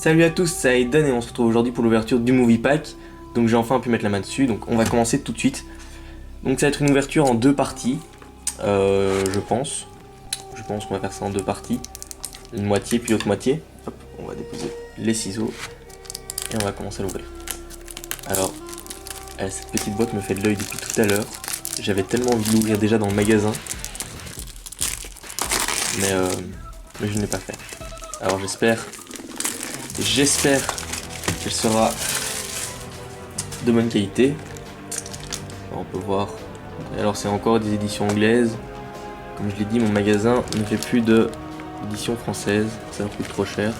Salut à tous, c'est Aiden et on se retrouve aujourd'hui pour l'ouverture du Movie Pack. Donc j'ai enfin pu mettre la main dessus, donc on va commencer tout de suite. Donc ça va être une ouverture en deux parties, je pense. Je pense qu'on va faire ça en deux parties. Une moitié puis l'autre moitié. Hop, on va déposer les ciseaux et on va commencer à l'ouvrir. Alors, cette petite boîte me fait de l'œil depuis tout à l'heure. J'avais tellement envie de l'ouvrir déjà dans le magasin. Mais je ne l'ai pas fait. Alors j'espère qu'elle sera de bonne qualité. Alors, on peut voir. Alors c'est encore des éditions anglaises. Comme je l'ai dit, mon magasin ne fait plus d'édition française. Ça coûte trop cher.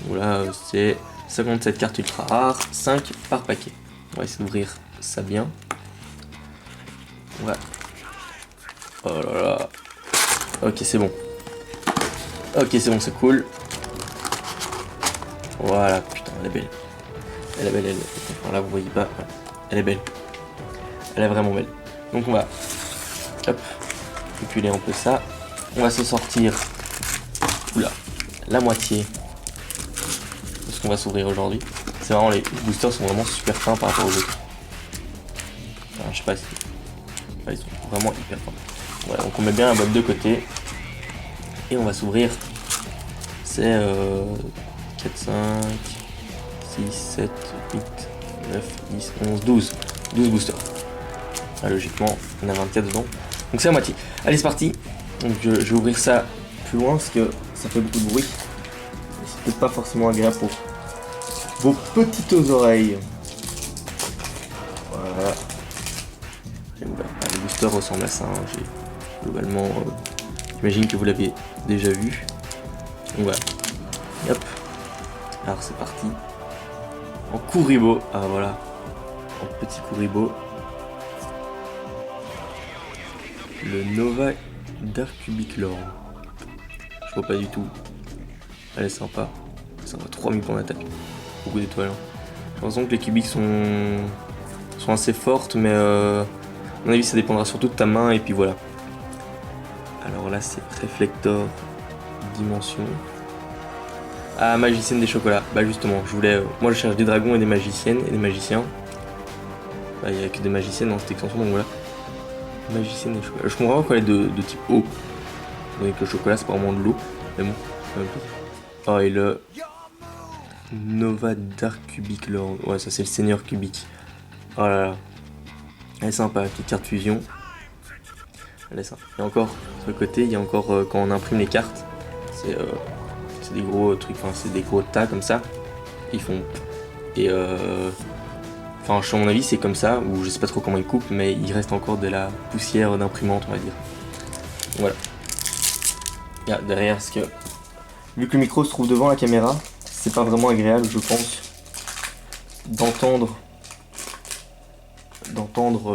Voilà, c'est 57 cartes ultra rares, 5 par paquet. On va essayer d'ouvrir ça bien. Ouais. Oh là là. Ok, c'est bon. Ok, c'est bon, c'est cool. Voilà, putain, elle est belle. Elle est belle, elle. Enfin, là, vous voyez pas. Elle est belle. Elle est vraiment belle. Donc, on va. Hop. Épiler un peu ça. On va se sortir. Oula. La moitié. De ce qu'on va s'ouvrir aujourd'hui. C'est vraiment, les boosters sont vraiment super fins par rapport aux autres. Enfin, je sais pas si. Enfin, ils sont vraiment hyper fins. Voilà, donc on met bien la boîte de côté. Et on va s'ouvrir. C'est 4, 5, 6, 7, 8, 9, 10, 11, 12. 12 boosters. Ah, logiquement, on a 24 dedans. Donc c'est la moitié. Allez, c'est parti. Donc je vais ouvrir ça plus loin parce que ça fait beaucoup de bruit. C'est peut-être pas forcément agréable pour vos petites oreilles. Voilà. J'ai ouvert. Les boosters ressemblent à ça. Hein. J'ai globalement. J'imagine que vous l'avez déjà vu. Donc voilà. Hop. Alors c'est parti. En Kuribo. Ah voilà. En petit Kuribo. Le Nova Dark Cubic Lord. Je vois pas du tout. Elle est sympa. Ça va 3000 points d'attaque. Beaucoup d'étoiles. J'ai l'impression que les cubiques sont assez fortes, mais à mon avis ça dépendra surtout de ta main et puis voilà. Alors là c'est Reflector Dimension. Ah, magicienne des chocolats. Bah justement, je voulais. Moi je cherche des dragons et des magiciennes et des magiciens. Bah il n'y a que des magiciennes dans cette extension, donc voilà. Magicienne des chocolats. Je comprends pas pourquoi elle est de type eau. Donc le chocolat c'est pas vraiment de l'eau. Mais bon, c'est même plus. Oh et le Nova Dark Cubic Lord. Ouais, ça c'est le Seigneur Cubic. Oh là là. Elle est sympa, la petite carte fusion. Elle est sympa. Et encore, sur le côté, il y a encore quand on imprime les cartes. C'est des gros trucs, enfin c'est des gros tas comme ça. Ils font. Et enfin, à mon avis, c'est comme ça, ou je sais pas trop comment ils coupent, mais il reste encore de la poussière d'imprimante, on va dire. Voilà. Regarde, derrière, parce que vu que le micro se trouve devant la caméra, c'est pas vraiment agréable, je pense, d'entendre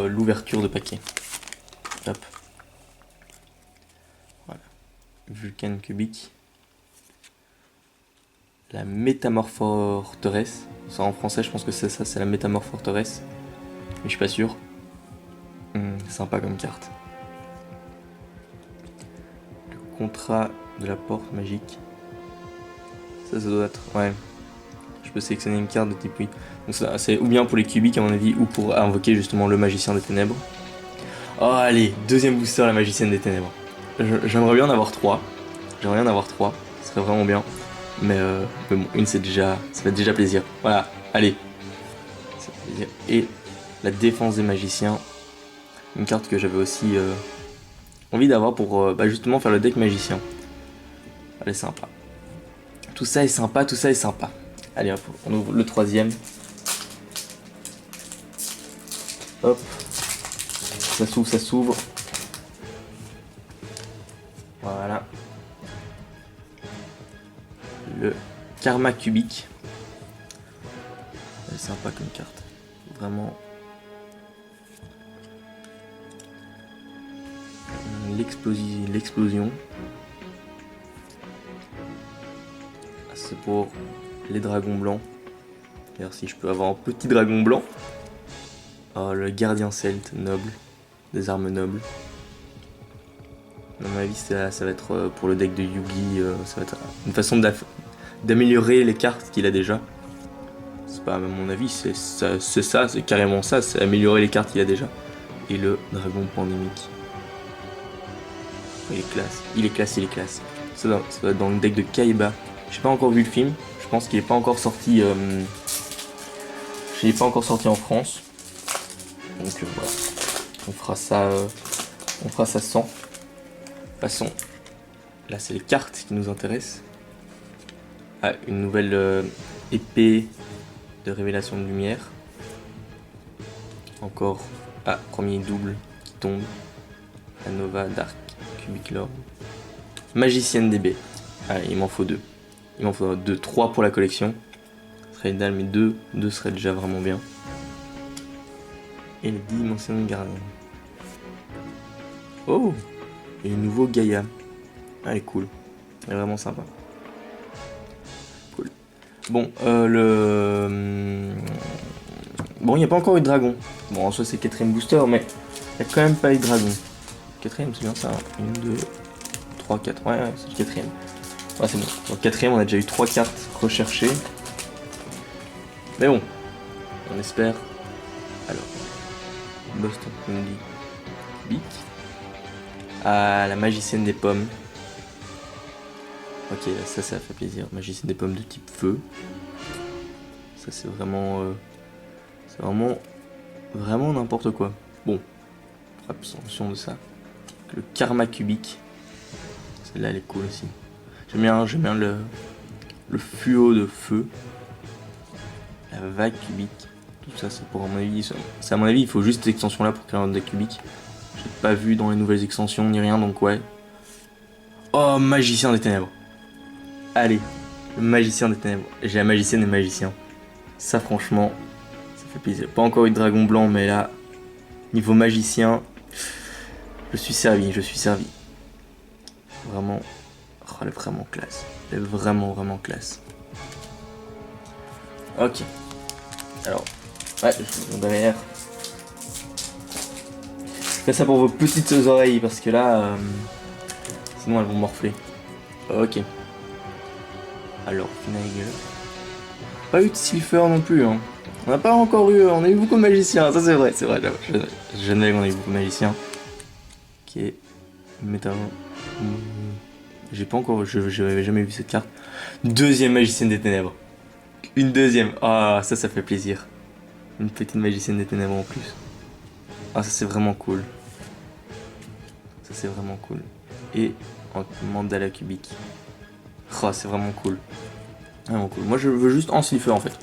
l'ouverture de paquet. Hop. Voilà. Vulcan Cubic. La Métamorphe-Forteresse. Ça en français, je pense que c'est ça, c'est la Métamorphe-Forteresse. Mais je suis pas sûr. Sympa comme carte. Le contrat de la porte magique. Ça doit être. Ouais. Je peux sélectionner une carte de type oui. Donc ça, c'est ou bien pour les cubiques à mon avis, ou pour invoquer justement le magicien des ténèbres. Oh allez, deuxième booster, la magicienne des ténèbres. J'aimerais bien en avoir 3. Ce serait vraiment bien. Mais bon, une ça fait déjà plaisir. Voilà, allez. Ça fait plaisir. Et la défense des magiciens. Une carte que j'avais aussi envie d'avoir pour justement faire le deck magicien. Elle est sympa. Tout ça est sympa. Allez hop, on ouvre le troisième. Hop. Ça s'ouvre. Voilà. Le Karma Cubic. Elle est sympa comme carte. Vraiment. L'explosion. C'est pour les dragons blancs. D'ailleurs, si je peux avoir un petit dragon blanc. Oh, le gardien celte noble. Des armes nobles. À mon avis, ça va être pour le deck de Yugi. Ça va être une façon d'améliorer les cartes qu'il a déjà. C'est pas à mon avis, c'est ça, c'est carrément ça, c'est améliorer les cartes qu'il a déjà. Et le dragon pandémique. Il est classe, il est classe, il est classe. Ça doit être dans le deck de Kaiba. J'ai pas encore vu le film, je pense qu'il est pas encore sorti. Il est pas encore sorti en France. Donc voilà, on fera ça sans. Passons. Là c'est les cartes qui nous intéressent. Ah, une nouvelle épée de révélation de lumière. Encore. Ah, premier double qui tombe. La Nova Dark Cubic Lord. Magicienne DB. Ah, il m'en faut 2. Il m'en faudra 2, 3 pour la collection. Ce serait idéal, mais 2 serait déjà vraiment bien. Et les Dimension Gardien. Oh! Et le nouveau Gaïa. Ah, elle est cool. Elle est vraiment sympa. Cool. Bon, Bon, il n'y a pas encore eu de dragon. Bon, en soi, c'est le 4ème booster, mais il n'y a quand même pas eu de dragon. 4ème, c'est bien ça. 1, 2, 3, 4. Ouais, c'est le 4ème. Ouais, c'est bon. Dans le 4ème, on a déjà eu 3 cartes recherchées. Mais bon, on espère. Alors, Boston Candy. Bic. Ah, la magicienne des pommes. Ok, ça fait plaisir. Magicienne des pommes de type feu. Ça, c'est vraiment. C'est vraiment n'importe quoi. Bon, abstention de ça. Le karma cubique. Celle-là, elle est cool aussi. J'aime bien le fluo de feu. La vague cubique. Tout ça, c'est pour à mon avis. C'est à mon avis, il faut juste cette extension-là pour créer un deck cubique. J'ai pas vu dans les nouvelles extensions ni rien, donc ouais. Oh, magicien des ténèbres. Allez, le magicien des ténèbres. J'ai la magicienne des magiciens. Ça, franchement, ça fait plaisir. Pas encore eu de dragon blanc, mais là, niveau magicien, je suis servi. Vraiment, oh, elle est vraiment classe. Elle est vraiment classe. Ok. Alors, ouais, je vais derrière. Je fais ça pour vos petites oreilles parce que là, sinon elles vont morfler. Ok. Alors, Finagle. Pas eu de Silpher non plus, hein. On n'a pas encore eu, on a eu beaucoup de magiciens, ça c'est vrai, je n'ai on a eu beaucoup de magiciens. Ok. Métal. J'ai pas encore, j'avais jamais vu cette carte. Deuxième magicienne des ténèbres. Une deuxième. Ah, ça fait plaisir. Une petite magicienne des ténèbres en plus. Ah, ça c'est vraiment cool. Ça c'est vraiment cool. Et en mandala cubique. Oh, c'est vraiment cool. Vraiment cool. Moi je veux juste en slipher en fait.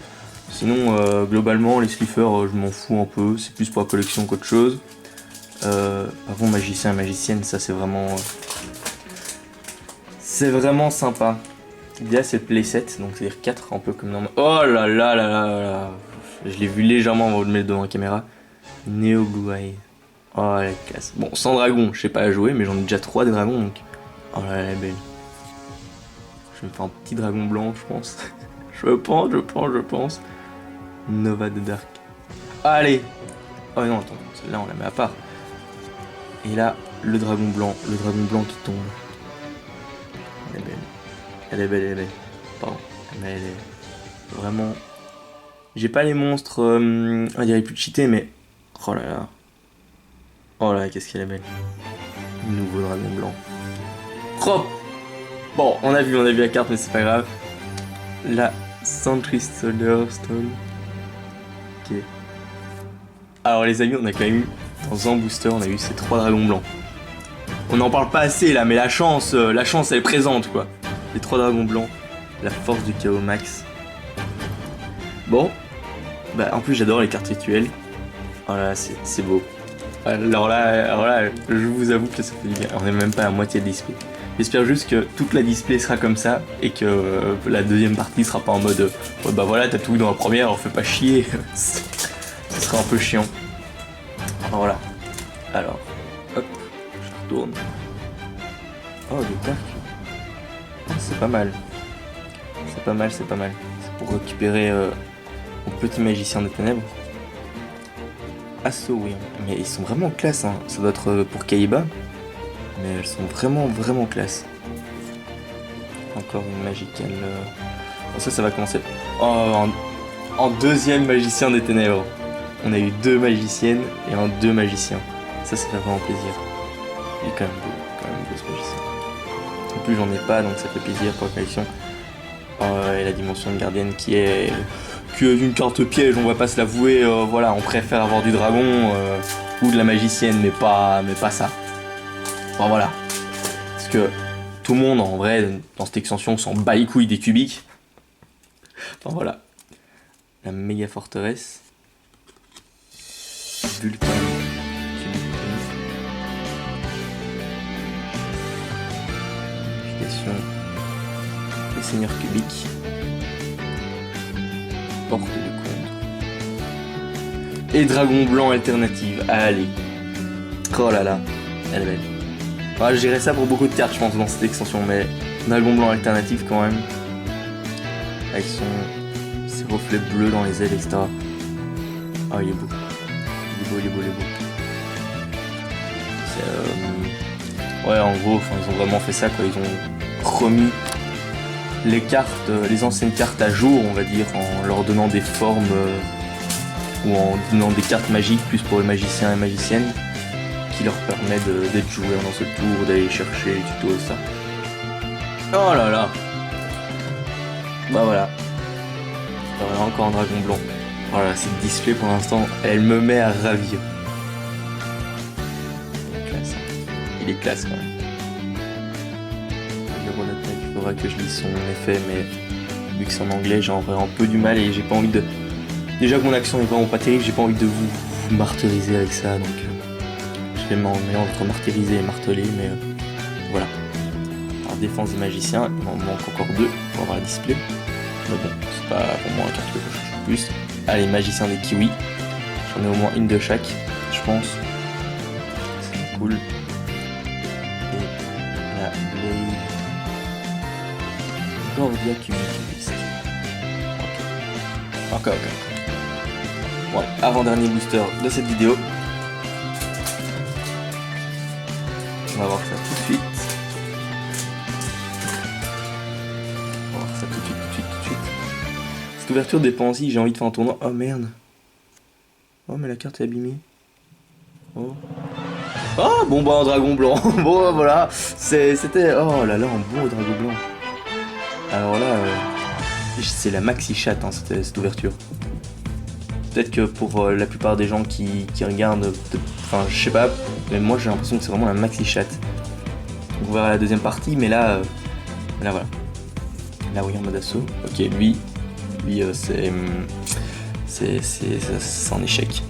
Sinon, globalement, les sliffers, je m'en fous un peu. C'est plus pour la collection qu'autre chose. Avant, magicien et magicienne, ça c'est vraiment. C'est vraiment sympa. Il y a cette playset, donc c'est-à-dire 4, un peu comme normal. Oh là là là là là. Je l'ai vu légèrement avant de le mettre devant la caméra. Neo Blue Eye. Oh la classe. Bon, sans dragon, je sais pas la jouer, mais j'en ai déjà 3 des dragons donc. Oh là là, elle est belle. Je vais me faire un petit dragon blanc, je pense. je pense. Nova de Dark. Allez. Oh non, attends, celle-là on la met à part. Et là, le dragon blanc qui tombe. Elle est belle. Pardon. Mais elle est vraiment. J'ai pas les monstres, on dirait plus cheatés, mais. Oh là là. Oh là, qu'est-ce qu'elle est belle. Nouveau dragon blanc. Oh. Bon, on a vu la carte, mais c'est pas grave. La Sentry Soldier Stone. Ok. Alors les amis, on a quand même eu, dans un booster, on a eu ces 3 dragons blancs. On n'en parle pas assez là, mais la chance elle est présente quoi. Les 3 dragons blancs, la force du chaos max. Bon, bah en plus j'adore les cartes rituelles. Oh là, c'est beau. Alors là, je vous avoue que ça fait du bien. On n'est même pas à moitié de display. J'espère juste que toute la display sera comme ça et que la deuxième partie sera pas en mode ouais, bah voilà, t'as tout dans la première, alors fais pas chier. Ce sera un peu chiant. Alors voilà. Alors, hop, je retourne. Oh, des dark. Oh, c'est pas mal. C'est pas mal. C'est pour récupérer mon petit magicien des ténèbres. Assaut, oui. Mais ils sont vraiment classe, hein. Ça doit être pour Kaiba. Mais elles sont vraiment classe. Encore une magicale. Bon, ça va commencer. Oh, en deuxième magicien des ténèbres. On a eu 2 magiciennes et 2 magiciens. Ça fait vraiment plaisir. Il est quand même beau ce magicien. En plus j'en ai pas, donc ça fait plaisir pour la collection. Et la dimension de gardienne qui est une carte piège, on va pas se l'avouer. Voilà, on préfère avoir du dragon ou de la magicienne, mais pas ça. Bon voilà. Parce que tout le monde en vrai dans cette extension s'en bat les couilles des cubiques. Enfin voilà. La méga forteresse. Vulcan. Les seigneurs cubiques. Porte de contre. Et dragon blanc alternative. Allez. Oh là là. Elle est belle. Je dirais ça pour beaucoup de cartes je pense dans cette extension. Mais dragon blanc alternative quand même. Avec ses reflets bleus dans les ailes etc. Ah il est beau. Il est beau. Ouais en gros ils ont vraiment fait ça quoi. Ils ont remis les cartes, les anciennes cartes à jour, on va dire, en leur donnant des formes ou en donnant des cartes magiques plus pour les magiciens et magiciennes qui leur permet d'être joueurs dans ce tour, d'aller chercher les tutos et ça. Oh là là. Bah voilà. Encore un dragon blanc. Voilà, cette display pour l'instant, elle me met à ravir. Il est classe quand même. Il faudra que je lise son effet, mais vu que c'est en anglais, j'ai un peu du mal et j'ai pas envie de... Déjà que mon accent est vraiment pas terrible, j'ai pas envie de vous martyriser avec ça, donc je vais m'en mélanger entre martyriser et marteler, mais voilà. Alors défense des magiciens, il m'en manque encore 2 pour avoir la display. Mais bon, c'est pas pour moi un carte que je cherche plus. Allez, magicien des kiwis. J'en ai au moins une de chaque, je pense. C'est cool. Gordia Cubicubiste. Ok. Ouais, avant-dernier booster de cette vidéo. On va voir ça tout de suite. Cette ouverture dépend aussi, j'ai envie de faire un tournoi. Oh merde. Oh mais la carte est abîmée. Oh. Oh bon bah un dragon blanc. Bon voilà. C'était. Oh là là, un beau dragon blanc. Alors là, c'est la maxi chatte hein, cette ouverture. Peut-être que pour la plupart des gens qui regardent, enfin je sais pas, mais moi j'ai l'impression que c'est vraiment la maxi chatte. Donc on verra la deuxième partie, mais là voilà. Là oui en mode assaut. Ok lui c'est un échec.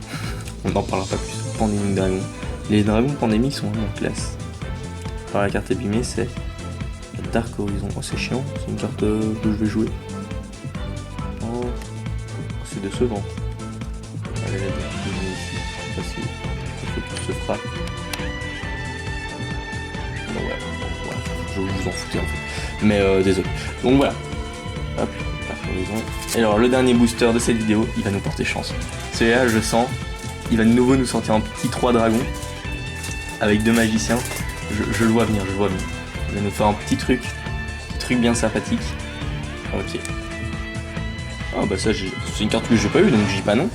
On n'en parlera pas plus. Pandémique dragon. Les dragons pandémiques sont vraiment classe. Alors la carte abîmée c'est Dark Horizon. Oh c'est chiant, c'est une carte que je vais jouer. Oh c'est décevant. Allez la Dark Horizon ici. Facile. Il faut qu'il se frappe. Bon ouais, je vous en foutais en fait. Mais désolé. Donc voilà. Hop, Dark Horizon. Et alors le dernier booster de cette vidéo, il va nous porter chance. Celui-là je sens, il va de nouveau nous sortir un petit 3 dragons. Avec 2 magiciens. Je le vois venir, Il va nous faire un petit truc bien sympathique. Ok. Ah bah ça, c'est une carte que j'ai pas eu, donc je dis pas non.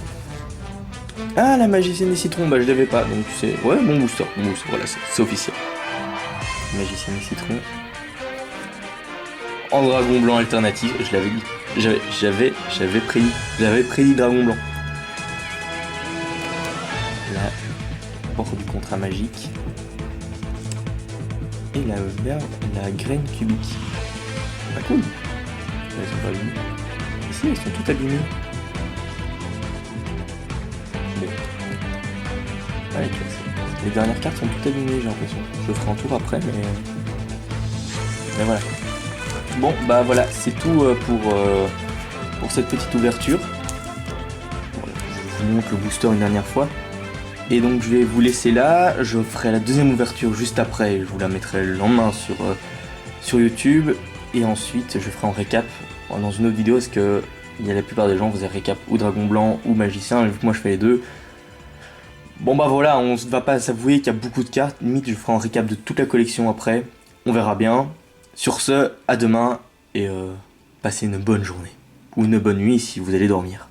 Ah, la magicienne des citrons, bah je l'avais pas, donc c'est... Ouais, bon booster, voilà, c'est officiel. Magicienne des citrons. En dragon blanc alternatif, je l'avais dit. J'avais prédit dragon blanc. La porte du contrat magique. Et la graine cubique. Pas cool. Elles sont pas abîmées. Ici, elles sont toutes abîmées. Bon. Allez, les dernières cartes sont toutes abîmées, j'ai l'impression. Je ferai un tour après, mais voilà. Bon, bah voilà, c'est tout pour cette petite ouverture. Voilà, je vous montre le booster une dernière fois. Et donc je vais vous laisser là, je ferai la deuxième ouverture juste après, je vous la mettrai le lendemain sur YouTube. Et ensuite je ferai un récap dans une autre vidéo, parce que la plupart des gens faisaient récap ou dragon blanc ou magicien, et vu que moi je fais les deux. Bon bah voilà, on ne va pas s'avouer qu'il y a beaucoup de cartes, limite je ferai un récap de toute la collection après, on verra bien. Sur ce, à demain, et passez une bonne journée. Ou une bonne nuit si vous allez dormir.